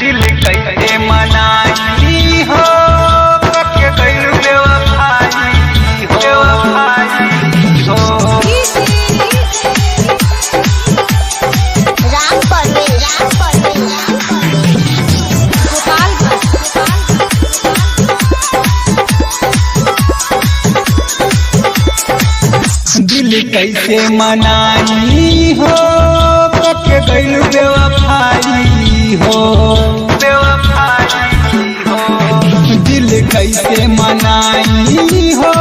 दिल कैसे मनाई हो के गइल बेवफाई हो राम परवेश दिल कैसे मनाई हो के गइल बेवफाई हो दिल कैसे मनाई हो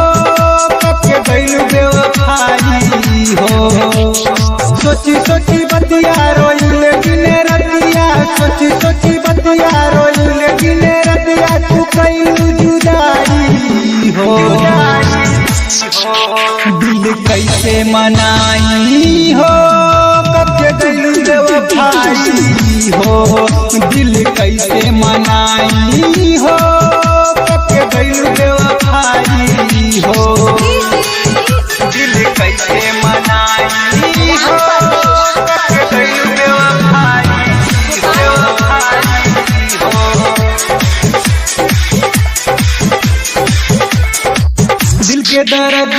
के गइल बेवफाई हो सोची सोची बतिया रोइल गिने रतिया सोची सोची बतिया रोइल गिने रतिया तू कइल जुदाई हो दिल कैसे मनाई हो कब गइल बेवफाई हो दिल कैसे मनाई हो कब गइल बेवफाई हो दिल कैसे मनाई हो कब गइल बेवफाई हो दिल के दर्द